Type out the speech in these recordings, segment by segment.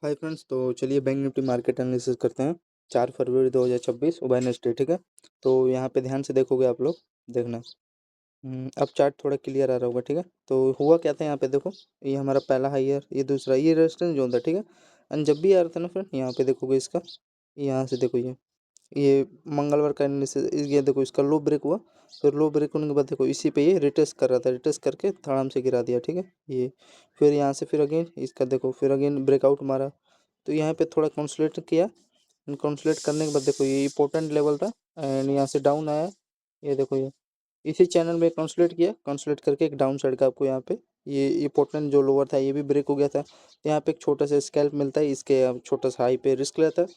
Hi friends, तो चलिए bank Nifty market analysis करते हैं। 4 फरवरी 2026 वेडनेसडे, ठीक है। तो यहाँ पे ध्यान से देखोगे आप लोग, देखना। अब चार्ट थोड़ा क्लियर आ रहा होगा, ठीक है। तो हुआ क्या था यहाँ पे, देखो। ये हमारा पहला हाईयर, ये दूसरा, ये रेजिस्टेंस जोन था, ठीक है। एंड जब भी आ रहा था ना फ्रेंड, यहाँ पे देखोगे इसका, यहाँ से देखो, ये मंगलवार का एनालिसिस, ये देखो इसका लो ब्रेक हुआ। फिर लो ब्रेक होने के बाद देखो इसी पे ये रिटेस्ट कर रहा था, रिटेस्ट करके धड़ाम से गिरा दिया, ठीक है। ये फिर यहाँ से फिर अगेन इसका देखो, फिर अगेन ब्रेकआउट मारा। तो यहाँ पे थोड़ा कंसोलिडेट किया। कंसोलिडेट करने के बाद देखो ये इंपॉर्टेंट लेवल था। एंड यहाँ से डाउन आया। ये देखो, ये इसी चैनल में कंसोलिडेट किया, कंसोलिडेट करके एक डाउन साइड का आपको यहाँ पे ये इंपॉर्टेंट जो लोअर था ये भी ब्रेक हो गया था। तो यहाँ पे एक छोटा सा स्कैल्प मिलता है, इसके आप छोटा सा हाई पे रिस्क लेता है।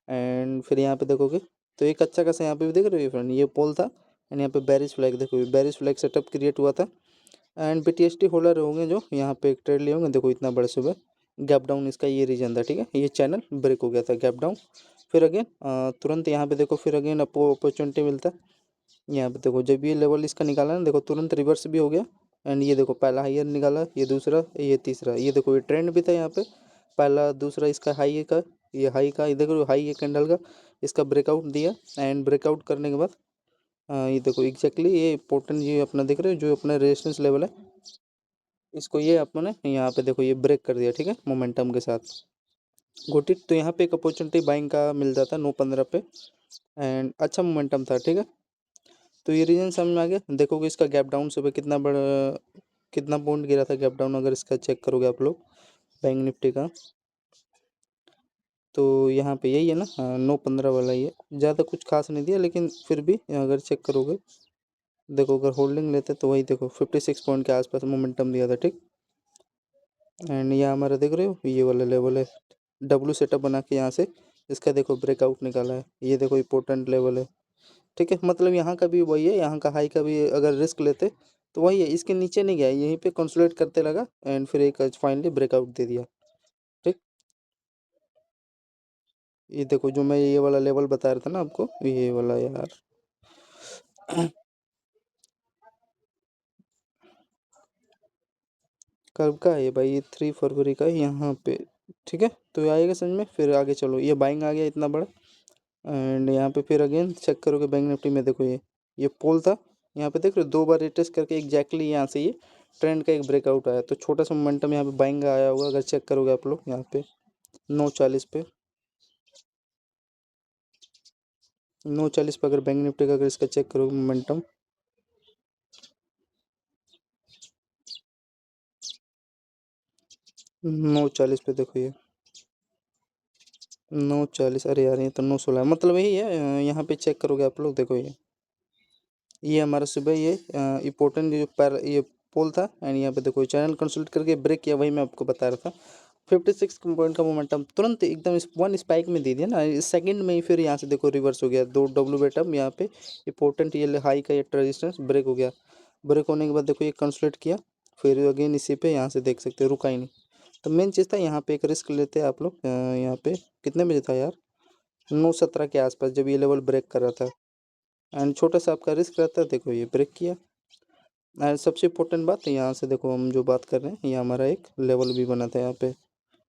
एंड फिर यहाँ पे देखोगे तो एक अच्छा खासा यहाँ पे भी देख रहे हो फ्रेंड, ये पोल था। एंड यहाँ पे बेरिश फ्लैग देखो, बेरिश फ्लैग सेटअप क्रिएट हुआ था। एंड बीटीएसटी होल्डर होंगे जो यहाँ पे एक ट्रेड लिए होंगे, देखो इतना बड़ा सुबह गैप डाउन, इसका ये रीजन था, ठीक है। ये चैनल ब्रेक हो गया था, गैप डाउन। फिर अगेन तुरंत यहाँ पे देखो, फिर अगेन आपको अपॉर्चुनिटी मिलता है। यहाँ पे देखो जब ये लेवल इसका निकाला ना, देखो तुरंत रिवर्स भी हो गया। एंड ये देखो पहला हाईयर निकाला, ये दूसरा, ये तीसरा, ये देखो ये ट्रेंड भी था यहाँ पे। पहला दूसरा इसका हाई का, ये हाई का, ये देखो हाई है कैंडल का, इसका ब्रेकआउट दिया। एंड ब्रेकआउट करने के बाद ये देखो एग्जैक्टली ये इंपॉर्टेंट, ये अपना देख रहे हो जो अपना रेजिस्टेंस लेवल है, इसको ये अपने यहाँ पे देखो ये ब्रेक कर दिया, ठीक है, मोमेंटम के साथ। Got it. तो यहाँ पे एक अपॉर्चुनिटी बाइंग का मिल जाता है 9:15 पे। एंड अच्छा मोमेंटम था, ठीक है। तो ये रीजन समझ में आ गया। देखोगे इसका गैप डाउन सुबह कितना बड़ा, कितना पॉइंट गिरा था गैप डाउन, अगर इसका चेक करोगे आप लोग बैंक निफ्टी का, तो यहाँ पे यही है ना, 9:15 वाला ही है। ज़्यादा कुछ खास नहीं दिया, लेकिन फिर भी अगर चेक करोगे, देखो अगर होल्डिंग लेते तो वही देखो 56 पॉइंट के आसपास मोमेंटम दिया था, ठीक। एंड ये हमारा देख रहे हो ये वाला लेवल है, डब्ल्यू सेटअप बना के यहाँ से इसका देखो ब्रेकआउट निकाला है, ये देखो इंपॉर्टेंट लेवल है, ठीक है। मतलब यहाँ का भी वही है, यहाँ का हाई का भी अगर रिस्क लेते तो वही है, इसके नीचे नहीं गया, यहीं पे कंसोलिडेट करते लगा। एंड फिर एक फाइनली ब्रेकआउट दे दिया, ठीक। ये देखो जो मैं ये वाला लेवल बता रहा था ना आपको, ये वाला यार कब का है ये भाई, ये 3 फरवरी का है यहाँ पे, ठीक है। तो ये आएगा समझ में। फिर आगे चलो, ये बाइंग आ गया इतना बड़ा। एंड यहाँ पे फिर अगेन चेक करोगे बैंक निफ्टी में, देखो ये पोल था, यहाँ पे देख रहे हो 2 बार रिटेस्ट करके एग्जैक्टली यहाँ से ये ट्रेंड का एक ब्रेकआउट आया। तो छोटा सा मोमेंटम यहाँ पे बाइंग आया होगा, अगर चेक करोगे आप लोग यहाँ पे 9:40 पे, 9:40 पे अगर बैंक निफ्टी का अगर इसका चेक करोगे मोमेंटम, 9:40 पे देखो ये 9:40, अरे यार ये तो 9:16, मतलब यही है। यहाँ पे चेक करोगे आप लोग, देखो ये हमारा सुबह ये इम्पोर्टेंट जो पैर ये पोल था। एंड यहाँ पे देखो चैनल कंसोलिडेट करके ब्रेक किया, वही मैं आपको बता रहा था। 56 पॉइंट का मोमेंटम तुरंत एकदम इस वन स्पाइक में दे दिया ना, इस सेकंड में ही। फिर यहाँ से देखो रिवर्स हो गया, 2 डब्ल्यू बेटअप यहाँ पे इंपॉर्टेंट, ये हाई का ये रेजिस्टेंस ब्रेक हो गया। ब्रेक होने के बाद देखो ये कंसोलिडेट किया, फिर अगेन इसी पे यहाँ से देख सकते हो रुका ही नहीं। तो मेन चीज़ था यहाँ पे एक रिस्क लेते हैं आप लोग। यहाँ पे कितने बजे था यार, 9:17 के आसपास, जब ये लेवल ब्रेक कर रहा था। एंड छोटा सा आपका रिस्क रहता है, देखो ये ब्रेक किया। एंड सबसे इम्पोर्टेंट बात यहाँ से देखो, हम जो बात कर रहे हैं, ये हमारा एक लेवल भी बना था यहाँ पे,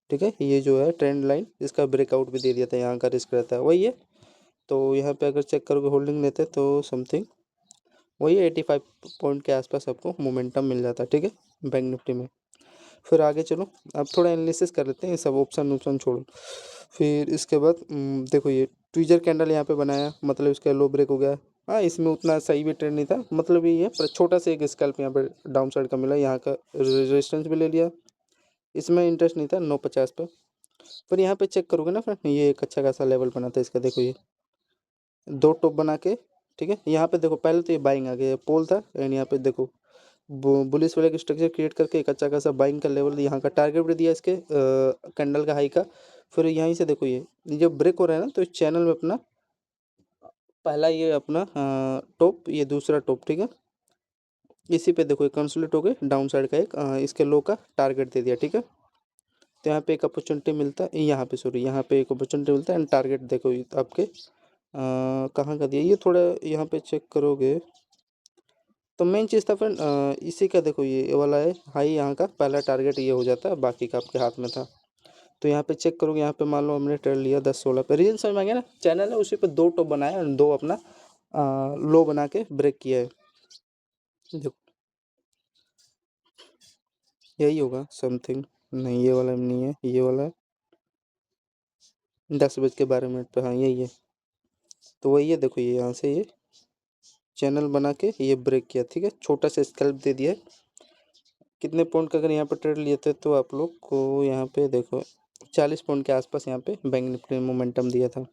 ठीक है। ये जो है ट्रेंड लाइन, इसका ब्रेकआउट भी दे दिया था, यहाँ का रिस्क रहता है वही है। तो यहाँ पे अगर चेक करोगे होल्डिंग लेते तो समथिंग वही 85 पॉइंट के आसपास आपको मोमेंटम मिल जाता है, ठीक है, बैंक निफ्टी में। फिर आगे चलो, अब थोड़ा एनालिसिस कर लेते हैं, ये सब ऑप्शन ऑप्शन छोड़ो। फिर इसके बाद देखो ये ट्विजर कैंडल यहाँ पे बनाया, मतलब इसका लो ब्रेक हो गया। हाँ, इसमें उतना सही भी ट्रेंड नहीं था, मतलब ये है, पर छोटा सा एक स्कैल्प यहाँ पे डाउन साइड का मिला, यहाँ का रेजिस्टेंस भी ले लिया। इसमें इंटरेस्ट नहीं था 9:50 पे। पर यहाँ पे चेक करोगे ना फ्रेंड, ये एक अच्छा खासा लेवल बना था इसका, देखो ये 2 टॉप बना के, ठीक है। यहाँ पे देखो पहले तो ये बाइंग आ गया, पोल था। एंड यहाँ पे देखो बुलिश वाले का स्ट्रक्चर क्रिएट करके एक अच्छा खासा बाइंग का लेवल, यहाँ का टारगेट भी दिया इसके कैंडल का हाई का। फिर यहीं से देखो ये जब ब्रेक हो रहा है ना, तो इस चैनल में अपना पहला ये अपना टॉप, ये दूसरा टॉप, ठीक है। इसी पे देखो ये कंसोलिडेट हो गए, डाउन साइड का एक इसके लो का टारगेट दे दिया, ठीक है। तो यहाँ पे एक अपॉर्चुनिटी मिलता है, यहाँ पे सॉरी, यहाँ पे एक अपॉर्चुनिटी मिलता है। एंड टारगेट देखो ये आपके कहाँ का दिया, ये थोड़ा यहाँ पे चेक करोगे तो मेन चीज़ था फ्रेंड, इसी का देखो ये वाला है हाई, यहाँ का पहला टारगेट ये हो जाता है, बाकी का आपके हाथ में था। तो यहाँ पे चेक करोगे, यहाँ पे मान लो हमने ट्रेड लिया 10-16 पे, रीजन समझ में आ गया ना, चैनल है उसी पे 2 टॉप बनाया और 2 अपना लो बना के ब्रेक किया है। देखो यही होगा समथिंग, नहीं ये वाला नहीं है, ये वाला है 10:12 पे, हाँ यही है। तो वही है, देखो ये यहाँ से ये चैनल बना के ये ब्रेक किया, ठीक है, छोटा सा स्कैल्प दे दिया है। कितने पॉइंट का अगर यहाँ पे ट्रेड लिए थे तो आप लोग को यहाँ पे देखो 40 पॉइंट के आसपास यहाँ पे बैंक निफ्टी ने मोमेंटम दिया था।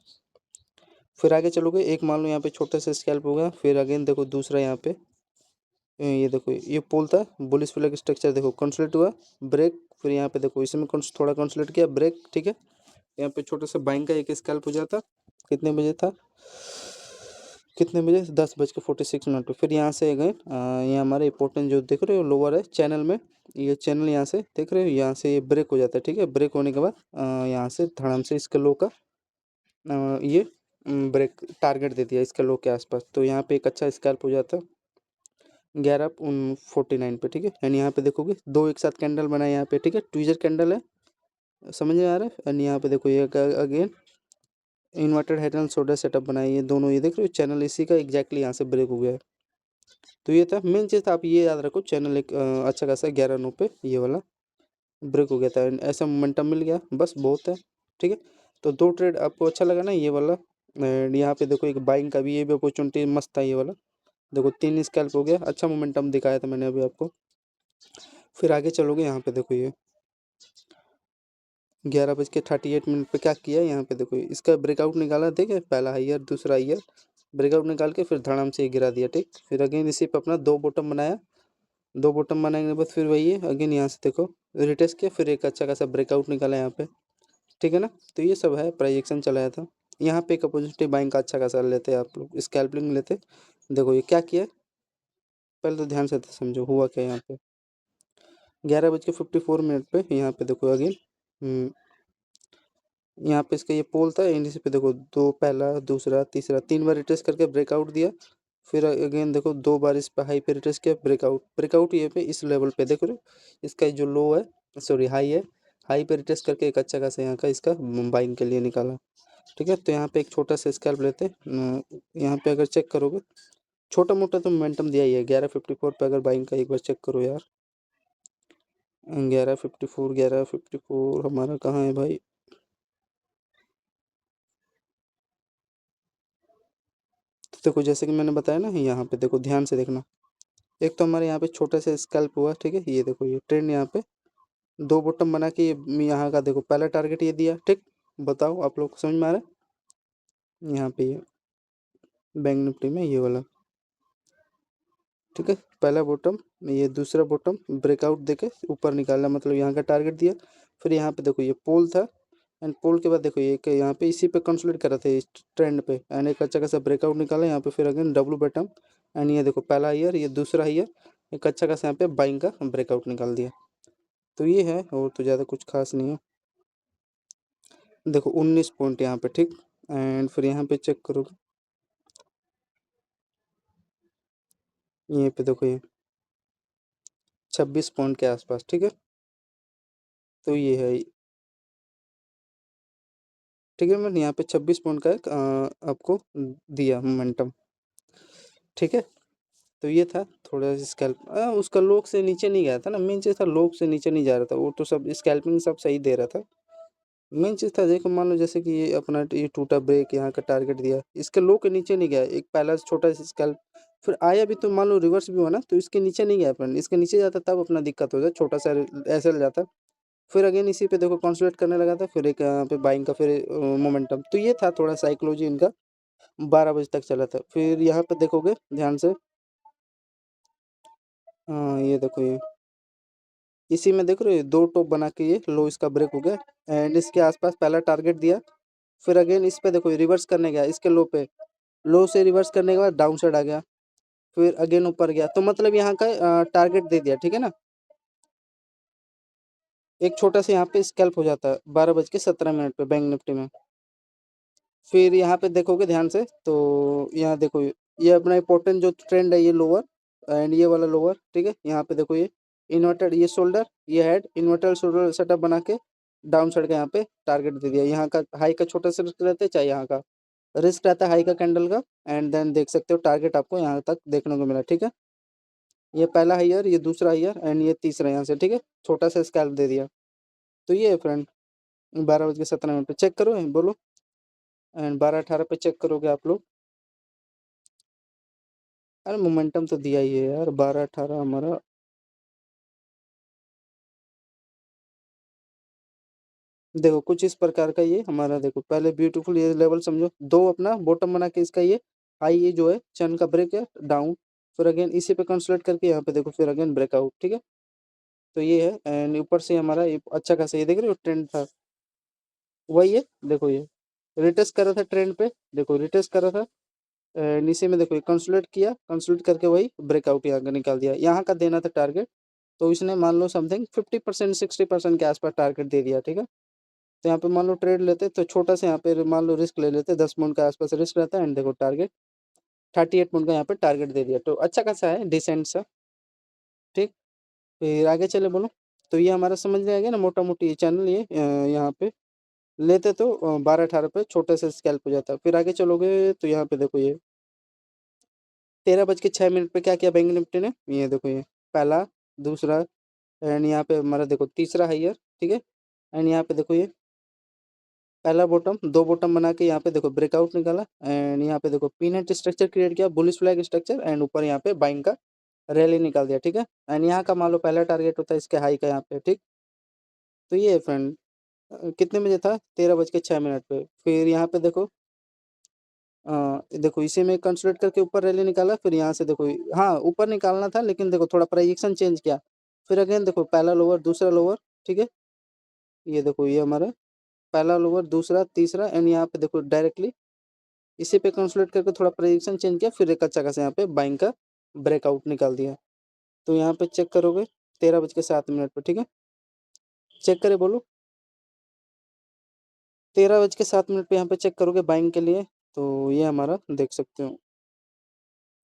फिर आगे चलोगे, एक मान लो यहाँ पे छोटा सा स्कैल्प होगा, फिर अगेन देखो दूसरा यहाँ पे ये देखो ये पोल था, बुलिश फ्लैग स्ट्रक्चर देखो कंसोलिडेट हुआ, ब्रेक, फिर यहाँ पे देखो इसमें थोड़ा कंसोलिडेट किया, ब्रेक, ठीक है। यहाँ पे छोटा सा बाइंग का एक स्कैल्प हो जाता, कितने बजे था, कितने बजे, 10:46 पे। फिर यहाँ से गए ये हमारा इंपॉर्टेंट जो देख रहे हो लोअर है चैनल में, ये चैनल यहाँ से देख रहे हो, यहाँ से ये ब्रेक हो जाता है, ठीक है। ब्रेक होने के बाद यहाँ से धड़ाम से इसका लो का ये ब्रेक टारगेट दे दिया इसका लो के आसपास, तो यहाँ पे एक अच्छा स्कैल्प हो जाता है 11:49 पे, ठीक है। एंड यहाँ पे देखोगे 2 एक साथ कैंडल बनाए यहाँ पे, ठीक है, ट्विजर कैंडल है, समझ में आ रहा है। एंड यहाँ पे देखो ये again inverted head and shoulder setup बनाई, ये दोनों, ये देख रहे हो चैनल इसी का एग्जैक्टली यहाँ से ब्रेक हो गया है। तो ये था मेन चीज़ था, आप ये याद रखो चैनल एक अच्छा खासा 11:09 पे ये वाला ब्रेक हो गया था, एंड ऐसा मोमेंटम मिल गया, बस बहुत है, ठीक है। तो 2 ट्रेड आपको अच्छा लगा ना ये वाला, एंड यहाँ पे देखो एक बाइंग का भी ये भी अपॉर्चुनिटी मस्त था ये वाला, देखो 3 स्कैल्प हो गया, अच्छा मोमेंटम दिखाया था मैंने अभी आपको। फिर आगे चलोगे, यहाँ पे देखो ये 11:38 पे क्या किया, यहाँ पे देखो इसका ब्रेकआउट निकाला, देखे पहला हाइयर दूसरा हाइयर, ब्रेकआउट निकाल के फिर धड़ाम से गिरा दिया, ठीक। फिर अगेन इसी पे अपना 2 बॉटम बनाया, 2 बॉटम बनाने के बाद फिर वही है अगेन यहाँ से देखो रिटेस्ट किया, फिर एक अच्छा खासा ब्रेकआउट निकाला यहाँ पे, ठीक है ना। तो ये सब है, प्राइजेक्शन चलाया था यहाँ पे, एक अपॉर्चुनिटी बाइंग का अच्छा खासा लेते आप लोग, स्कैल्पिंग लेते। देखो ये क्या किया, पहले तो ध्यान से समझो हुआ क्या यहाँ पे, 11:54 पे यहाँ पे देखो अगेन यहाँ पे इसका ये पोल था, इंडिस पे देखो 2 पहला दूसरा तीसरा 3 बार रिट्रेस करके ब्रेकआउट दिया, फिर अगेन देखो 2 बार इस पे हाई पे रिट्रेस किया, ब्रेकआउट, ब्रेकआउट ये पे इस लेवल पे देखो रहे हो, इसका जो लो है सॉरी हाई है, हाई पे रिट्रेस करके एक अच्छा खासा यहाँ का इसका बाइंग के लिए निकाला, ठीक है। तो यहाँ पे एक छोटा सा स्कैल्प लेते यहाँ पे अगर चेक करोगे छोटा मोटा तो मोमेंटम दिया ही है, 11:54 पे अगर बाइंग का एक बार चेक करो यार, 11:54 हमारा कहाँ है भाई, तो देखो जैसे कि मैंने बताया ना, यहाँ पे देखो ध्यान से देखना, एक तो हमारे यहाँ पे छोटा सा स्कैल्प हुआ, ठीक है, ये देखो ये ट्रेंड यहाँ पे 2 बॉटम बना के ये यहाँ का देखो पहला टारगेट ये दिया, ठीक। बताओ आप लोग को समझ में आ रहा है, यहाँ पे ये बैंक निफ्टी में ये वाला, ठीक है, पहला बॉटम, ये दूसरा बॉटम ब्रेकआउट देके ऊपर निकाला, मतलब यहाँ का टारगेट दिया, फिर यहाँ पे देखो ये पोल था, एंड पोल के बाद देखो ये यहाँ पे इसी पे कंसोलिडेट करा था इस ट्रेंड पे, एंड एक अच्छा खासा ब्रेकआउट निकाला यहाँ पे, फिर अगेन डब्लू बॉटम, एंड ये देखो पहला ईयर ये दूसरा ईयर एक अच्छा खासा यहाँ पे बाइंग का ब्रेकआउट निकाल दिया। तो ये है, और तो ज़्यादा कुछ खास नहीं है। देखो 19 पॉइंट यहाँ पे, ठीक। एंड फिर यहाँ पे चेक करो, ये पे देखो ये 26 पॉइंट के आसपास, ठीक है। तो ये है, ठीक है, मैंने यहाँ पे 26 पॉइंट का एक आपको दिया मोमेंटम, ठीक है। तो ये था थोड़ा सा स्कैल्प, उसका लोग से नीचे नहीं गया था ना, मेन चीज़ था लोग से नीचे नहीं जा रहा था, वो तो सब स्कैल्पिंग सब सही दे रहा था। मेन चीज़ था देखो, मान लो जैसे कि ये अपना ये टूटा ब्रेक यहाँ का टारगेट दिया, इसके लो के नीचे नहीं गया, एक पहला छोटा सा स्कैल्प, फिर आया भी तो मान लो रिवर्स भी हुआ ना, तो इसके नीचे नहीं गया अपन, इसके नीचे जाता तब अपना दिक्कत हो जाए, छोटा सा ऐसे जाता, फिर अगेन इसी पे देखो कॉन्सुलेट करने लगा था, फिर एक यहाँ पे बाइंग का फिर मोमेंटम, तो ये था थोड़ा साइकोलॉजी इनका 12 बजे तक चला था। फिर यहाँ पे देखोगे ध्यान से, हाँ ये देखो ये इसी में देख रहे हो 2 टॉप बना के ये लो इसका ब्रेक हो गया, एंड इसके आसपास पहला टारगेट दिया, फिर अगेन इस पे देखो रिवर्स करने गया इसके लो पे, लो से रिवर्स करने के बाद डाउन साइड आ गया, फिर अगेन ऊपर गया, तो मतलब यहाँ का टारगेट दे दिया, ठीक है ना। एक छोटा सा यहाँ पे स्कैल्प हो जाता है 12:17 पे बैंक निफ्टी में। फिर यहाँ पे देखोगे ध्यान से, तो यहाँ देखो ये अपना इंपॉर्टेंट जो ट्रेंड है ये लोअर, एंड ये वाला लोअर, ठीक है। यहाँ पे देखो ये इन्वर्टेड ये शोल्डर ये हेड इन्वर्टेड शोल्डर सेटअप बना के डाउन साइड का यहाँ पे टारगेट दे दिया। यहाँ का हाई का छोटा सा रिस्क रहता है, चाहे यहाँ का रिस्क रहता है हाई का कैंडल का। एंड देन देख सकते हो टारगेट आपको यहाँ तक देखने को मिला, ठीक है। ये पहला हायर, ये दूसरा हायर एंड ये तीसरा यहाँ से, ठीक है। छोटा सा स्कैल्प दे दिया। तो ये है फ्रेंड 12:17 पे चेक करो, बोलो। एंड 12:18 पे चेक करोगे आप लोग। अरे मोमेंटम तो दिया ही है यार, 12:18 हमारा। देखो कुछ इस प्रकार का ये हमारा, देखो पहले ब्यूटीफुल ये लेवल समझो, दो अपना बॉटम बना के इसका ये हाई, ये जो है चैनल का ब्रेक है डाउन, फिर अगेन इसी पे कंसोलिडेट करके यहाँ पे देखो फिर अगेन ब्रेकआउट, ठीक है। तो ये है एंड ऊपर से हमारा ये अच्छा खासा ये देख रहे हो ट्रेंड था, वही है। देखो ये रिटेस्ट कर रहा था ट्रेंड पे, देखो रिटेस्ट कर रहा था नीचे में, देखो ये कंसोलिडेट किया, कंसोलिडेट करके वही ब्रेकआउट यहाँ का निकाल दिया। यहाँ का देना था टारगेट, तो इसने मान लो समथिंग 50% 60% के आसपास टारगेट दे दिया, ठीक है। तो यहाँ पे मान लो ट्रेड लेते तो छोटा सा यहाँ पे मान लो रिस्क ले लेते, 10 पॉइंट के आसपास रिस्क रहता है। एंड देखो टारगेट 38 पॉइंट का यहाँ पे टारगेट दे दिया, तो अच्छा खासा है, डिसेंट सा, ठीक। फिर आगे चले बोलो। तो ये हमारा समझ में आ गया ना, मोटा मोटी ये चैनल ये यहाँ पे लेते तो 12:18 पे छोटे से स्कैल्प हो जाता। फिर आगे चलोगे तो यहाँ पे देखो ये 13:06 पे क्या किया बैंक निफ्टी ने, ये देखो ये पहला, दूसरा एंड यहाँ पे हमारा देखो तीसरा हाइयर, ठीक है। एंड यहाँ पे देखो ये पहला बॉटम, दो बॉटम बना के यहाँ पे देखो ब्रेकआउट निकाला। एंड यहाँ पे देखो पीनट स्ट्रक्चर क्रिएट किया, बुलिश फ्लैग स्ट्रक्चर, एंड ऊपर यहाँ पे बाइंग का रैली निकाल दिया, ठीक है। एंड यहाँ का मान लो पहला टारगेट होता है इसके हाई का यहाँ पे, ठीक। तो ये है फ्रेंड कितने बजे था, 13:06 पे। फिर यहाँ पे देखो देखो इसी में कंसोलिडेट करके ऊपर रैली निकाला, फिर यहाँ से देखो हाँ ऊपर निकालना था, लेकिन देखो थोड़ा प्राइजेक्शन चेंज किया। फिर अगेन देखो पहला लोअर दूसरा लोअर, ठीक है। ये देखो ये हमारा पहला लोअर दूसरा तीसरा, एंड यहाँ पे देखो डायरेक्टली इसी पे कंसोलिडेट करके थोड़ा पोजीशन चेंज किया, फिर एक अच्छा खासा यहाँ पे बाइंग का ब्रेकआउट निकाल दिया। तो यहाँ पे चेक करोगे 13:07 पे, ठीक है। चेक करे बोलो, 13:07 पे यहाँ पे चेक करोगे बाइंग के लिए। तो ये हमारा देख सकते हो,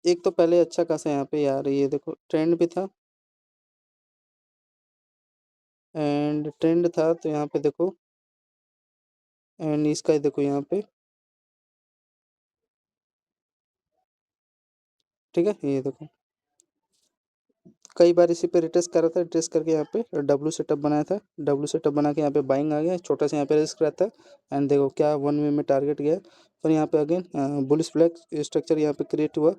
एक तो पहले अच्छा खासा यहाँ पे यार ये देखो ट्रेंड भी था, एंड ट्रेंड था तो यहाँ पे देखो एंड इसका देखो यहाँ पे, ठीक है। ये देखो कई बार इसी पे रिटेस्ट करा था, रिटेस्ट करके यहाँ पे डब्लू सेटअप बनाया था, डब्लू सेटअप बना के यहाँ पे बाइंग आ गया, छोटा सा यहाँ पे रिस्क रहता है। एंड देखो क्या 1 वे में टारगेट गया, फिर यहाँ पे अगेन बुलिश फ्लैग स्ट्रक्चर यहाँ पे क्रिएट हुआ,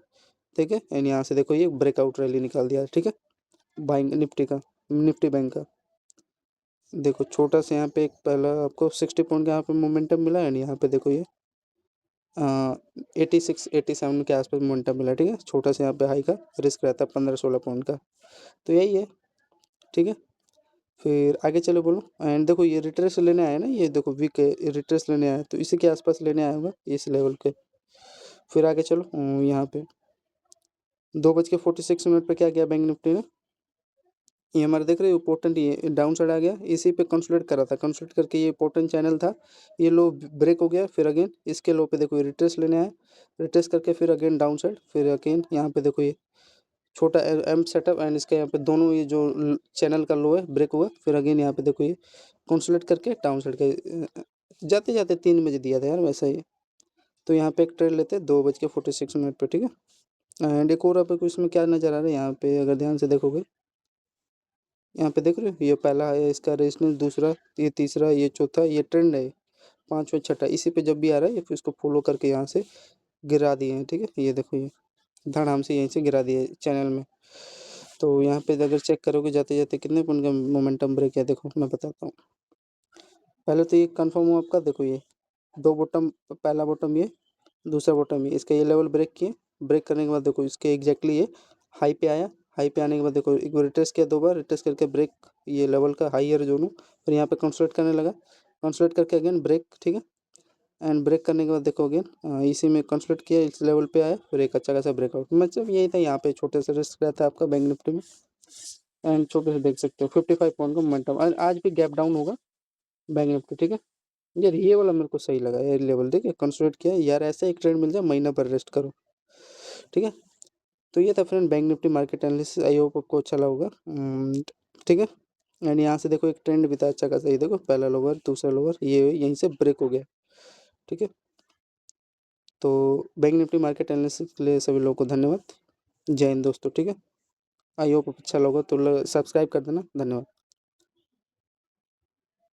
ठीक है। एंड यहाँ से देखो ये ब्रेकआउट रैली निकाल दिया, ठीक है, बाइंग निफ्टी का, निफ्टी बैंक का। देखो छोटा सा यहाँ पे एक पहला आपको 60 पॉइंट का यहाँ पे मोमेंटम मिला, एंड यहाँ पे देखो ये 86 87 के आसपास मोमेंटम मिला, ठीक है। छोटा सा यहाँ पे हाई का रिस्क रहता है 15-16 पॉइंट का। तो यही है, ठीक है। फिर आगे चलो बोलो। एंड देखो ये रिट्रेस लेने आया ना, ये देखो वीक है रिट्रेस लेने आया, तो इसी के आसपास लेने आया होगा इस लेवल के। फिर आगे चलो यहाँ पे 2:46 पे क्या किया बैंक निफ्टी ने, ये हमारे देख रहे हो इंपॉर्टेंट, ये डाउन साइड आ गया, इसी पे कंसोलिडेट करा था, कंसोलिडेट करके ये इंपॉर्टेंट चैनल था, ये लो ब्रेक हो गया। फिर अगेन इसके लो पे देखो ये रिट्रेस लेने आया, रिट्रेस करके फिर अगेन डाउन साइड, फिर अगेन यहाँ पे देखो ये छोटा एम सेटअप, एंड इसके यहाँ पे दोनों ये जो चैनल का लो है ब्रेक हुआ, फिर अगेन यहाँ पे देखो ये कंसोलिडेट करके डाउन साइड का जाते जाते 3 बजे दिया था यार वैसा ही। तो यहाँ पे एक ट्रेड लेते हैं 2:46 पे, ठीक है। एंड एक और आपको इसमें क्या नज़र आ रहा है, यहाँ पे अगर ध्यान से देखोगे, यहाँ पे देख रहे हो ये पहला है इसका रेजिस्टेंस, दूसरा ये तीसरा ये चौथा ये ट्रेंड है, पांचवा छठा, इसी पे जब भी आ रहा है ये फिर इसको फॉलो करके यहाँ से गिरा दिए हैं, ठीक है। ये देखो ये धड़ाम से यहीं से गिरा दिए चैनल में। तो यहाँ पे अगर चेक करोगे जाते जाते कितने पॉइंट का मोमेंटम ब्रेक है, देखो मैं बताता हूँ। पहले तो ये कंफर्म हुआ आपका, देखो ये दो बॉटम, पहला बॉटम ये, दूसरा बॉटम ये, इसका ये लेवल ब्रेक किए, ब्रेक करने के बाद देखो इसके एग्जैक्टली ये हाई पे आया, हाई पे आने के बाद देखो एक बार रिट्रेस किया, दो बार रिट्रेस करके ब्रेक, ये लेवल का हाईयर जोन, फिर यहाँ पे कंसोलिडेट करने लगा, कंसोलिडेट करके अगेन ब्रेक, ठीक है। एंड ब्रेक करने के बाद देखो अगेन इसी में कंसोलिडेट किया, इस लेवल पे आया, फिर एक अच्छा खासा ब्रेकआउट, मतलब यही था। यहाँ पे छोटे से रिस्क रहता है आपका बैंक निफ्टी में, एंड छोटे से देख सकते हो 55 पॉइंट का मोमेंटम, आज भी गैप डाउन होगा बैंक निफ्टी, ठीक है। यार ये वाला मेरे को सही लगा, ये लेवल देखिए कंसोलिडेट किया यार, ऐसा एक ट्रेड मिल जाए महीना भर रेस्ट करो, ठीक है। तो ये था friend bank Nifty market analysis, I hope आपको अच्छा लगा होगा, ठीक है। एंड यहाँ से देखो एक ट्रेंड भी था अच्छा खासा, ये देखो पहला लोअर दूसरा लोअर, ये यहीं से ब्रेक हो गया। ठीक है, तो बैंक निफ्टी मार्केट एनालिसिस के लिए सभी लोगों को धन्यवाद। जय हिंद दोस्तों। ठीक है, आई होप अच्छा लगा तो सब्सक्राइब कर देना। धन्यवाद।